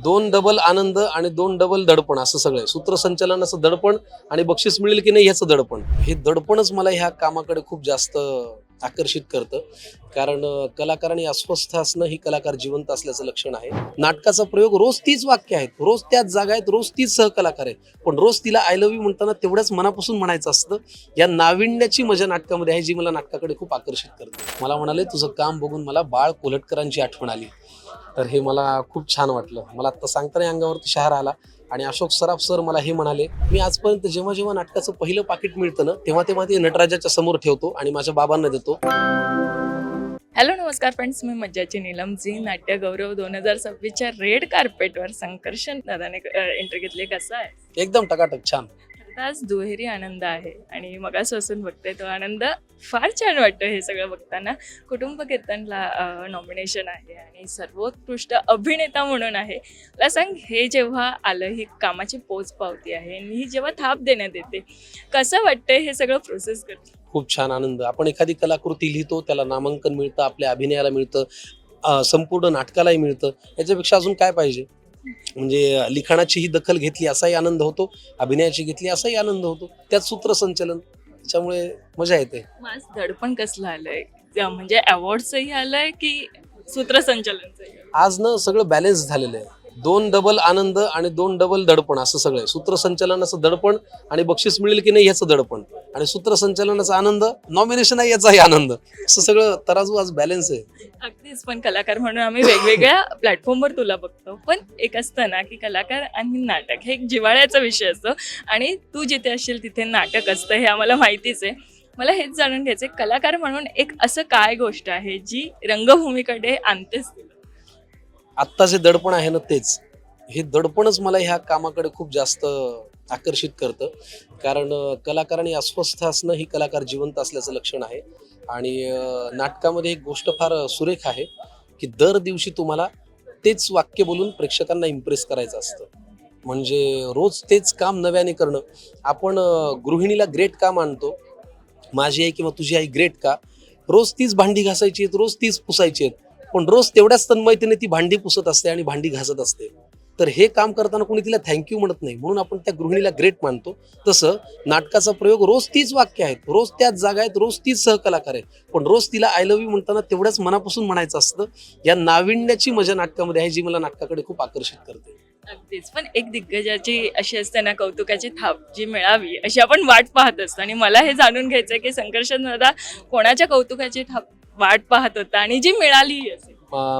दोन डबल आनंद आणि दोन डबल दडपण असं सगळं आहे. सूत्रसंचालनाचं दडपण आणि बक्षीस मिळेल की नाही ह्याचं दडपण. हे दडपणच मला ह्या कामाकडे खूप जास्त आकर्षित करतं. कारण कलाकारांनी अस्वस्थ असणं ही कलाकार जिवंत असल्याचं लक्षण आहे. नाटकाचा प्रयोग रोज तीच वाक्य आहेत, रोज त्याच जागा आहेत, रोज तीच सहकलाकार आहेत, पण रोज तिला आय लव्ह यू म्हणताना तेवढ्याच मनापासून म्हणायचं असतं. या नाविन्याची मजा नाटकामध्ये आहे, जी मला नाटकाकडे खूप आकर्षित करते. मला म्हणाले तुझं काम बघून मला बाळ कोल्हटकरांची आठवण आली. तर हे मला खूप छान वाटलं. मला आत्ता सांगताना अंगावरती शहारा आला. आणि अशोक सराफ सर मला हे म्हणाले, मी आजपर्यंत जेव्हा जेव्हा नाटकाचं पहिलं पाकिट मिळतं ना, तेव्हा तेव्हा ते नटराजाच्या समोर ठेवतो आणि माझ्या बाबांना देतो. हॅलो नमस्कार फ्रेंड्स, मी मज्जाची नीलमजी. नाट्य गौरव 2026च्या रेड कार्पेटवर संकर्षण दादाने एंट्री घेतली. कसं आहे? एकदम टकाटक छान. आज दुहेरी आनंद आहे आणि मगापासून बघते तो आनंद फार छान वाटतं. हे सगळं बघताना कुटुंब कीर्तनला नॉमिनेशन आहे आणि सर्वोत्कृष्ट अभिनेता म्हणून आहे. मला सांग, हे जेव्हा आलं, ही कामाची पोच पावती आहे आणि ही जेव्हा थाप देण्यात येते, कसं वाटतंय हे सगळं प्रोसेस करते? खूप छान आनंद. आपण एखादी कलाकृती लिहितो, त्याला नामांकन मिळतं, आपल्या अभिनयाला मिळतं, संपूर्ण नाटकालाही मिळतं. याच्यापेक्षा अजून काय पाहिजे? म्हणजे लिखाणाची ही दखल घेतली असाही आनंद होतो, अभिनयाची घेतली असाही आनंद होतो, त्यात सूत्रसंचलन, त्याच्यामुळे मजा येते. माझ दडपण कसलं आलंय, म्हणजे अवॉर्डचंही आलंय की सूत्रसंचालनचंही? आज ना सगळं बॅलन्स झालेलं आहे. दोन डबल आनंद आणि दोन डबल दडपण असं सगळं आहे. सूत्रसंचालनाचं दडपण आणि बक्षीस मिळेल की नाही ह्याचं दडपण, आणि सूत्रसंचालनाचा आनंद, नॉमिनेशन आहे याचाही आनंद, असं सगळं तराजू आज बॅलन्स आहे. अगदीच. पण कलाकार म्हणून आम्ही वेगवेगळ्या प्लॅटफॉर्मवर तुला बघतो, पण एक असतं ना की कलाकार आणि नाटक हे एक जिव्हाळ्याचा विषय असतो आणि तू जिथे असशील तिथे नाटक असतं, हे आम्हाला माहितीच आहे. मला हेच जाणून घ्यायचं, कलाकार म्हणून एक असं काय गोष्ट आहे जी रंगभूमीकडे आणतेच तुला? आत्ता जे दडपण आहे ना, तेच हे दडपणच मला ह्या कामाकडे खूप जास्त आकर्षित करतं. कारण कलाकारांनी अस्वस्थ असणं ही कलाकार जिवंत असल्याचं लक्षण आहे. आणि नाटकामध्ये एक गोष्ट फार सुरेख आहे की दर दिवशी तुम्हाला तेच वाक्य बोलून प्रेक्षकांना इम्प्रेस करायचं असतं. म्हणजे रोज तेच काम नव्याने करणं. आपण गृहिणीला ग्रेट का मानतो, माझी आई किंवा तुझी आई ग्रेट का? रोज तीच भांडी घासायची आहेत, रोज तीच पुसायची आहेत, पण रोज तेवढ्याच तन्मयतेने ती भांडी पुसत असते आणि भांडी घासत असते. तर हे काम करताना कोणी तिला थँक्यू म्हणत नाही, म्हणून आपण त्या गृहिणीला ग्रेट मानतो. तसं नाटकाचा प्रयोग रोज तीच वाक्य आहेत, रोज त्याच जागा आहेत, रोज तीच सहकलाकार आहेत, पण रोज तिला आय लव्ह यू म्हणताना तेवढ्याच मनापासून म्हणायचं असतं. या नाविन्याची मजा नाटकामध्ये आहे, जी मला नाटकाकडे खूप आकर्षित करते. अगदीच. पण एक दिग्गजाची अशी असते ना, कौतुकाची थाप जी मिळावी अशी आपण वाट पाहत असतो. आणि मला हे जाणून घ्यायचंय की संकर्षण दादा कोणाच्या कौतुकाची थाप वाट पाहत होता आणि जी मिळाली असेल?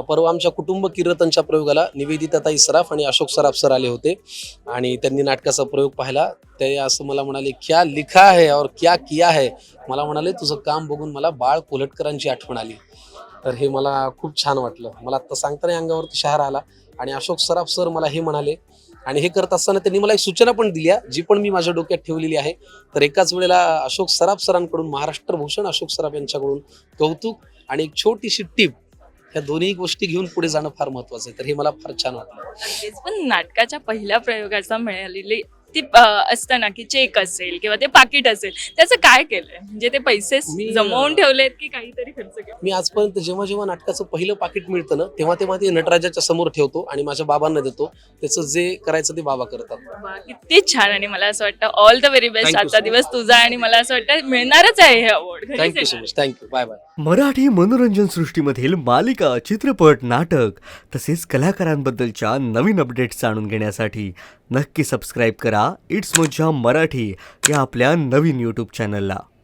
परवा आमच्या कुटुंब कीर्तनच्या प्रयोगाला निवेदिताताई सराफ आणि अशोक सराफ सर आले होते आणि त्यांनी नाटकाचा प्रयोग पाहिला. ते असं मला म्हणाले, क्या लिखा है और क्या किया है. मला म्हणाले तुझं काम बघून मला बाळ कोल्हटकरांची आठवण आली. तर हे मला खूप छान वाटलं. मला आत्ता सांगताना अंगावरती शहारा आला. आणि अशोक सराफ सर मला हे म्हणाले, आणि हे करत असताना त्यांनी मला एक सूचना पण दिली, जी पण मी माझ्या डोक्यात ठेवलेली आहे. तर एकाच वेळेला अशोक सराफ सरांकडून महाराष्ट्र भूषण अशोक सराफ यांच्याकडून कौतुक आणि एक छोटीशी टीप, ह्या दोन्ही गोष्टी घेऊन पुढे जाणं फार महत्वाचं आहे. तर हे मला फार छान वाटलं. अगदीच. पण नाटकाच्या पहिल्या प्रयोगाचा मिळालेली ती असतं ना की चेक असेल किंवा ते पाकिट असेल, त्याचं काय केलंय? म्हणजे ते पैसे जमवून ठेवलेत की काहीतरी खर्च केला? मी आजपर्यंत जेव्हा जेव्हा नाटकाचं पहिलं पाकिट मिळतं ना, तेव्हा तेव्हा ते नटराजाच्या समोर ठेवतो आणि माझ्या बाबांना देतो. त्याचं जे करायचं ते बाबा करतात. वा, किती छान. आणि मला असं वाटतं all the very best. Thank you आजचा so दिवस तुझा आणि मला असं वाटतं मिळणारच आहे हे award. Thank you so much. Thank you. Bye bye. Marathi मनोरंजन सृष्टीमधील मालिका, चित्रपट, नाटक तसेच कलाकारांबद्दलच्या नवीन अपडेट्स जाणून घेण्यासाठी नक्की सबस्क्राईब करा इट्स मज्जा मराठी या आपल्या नवीन यूट्यूब चॅनलला.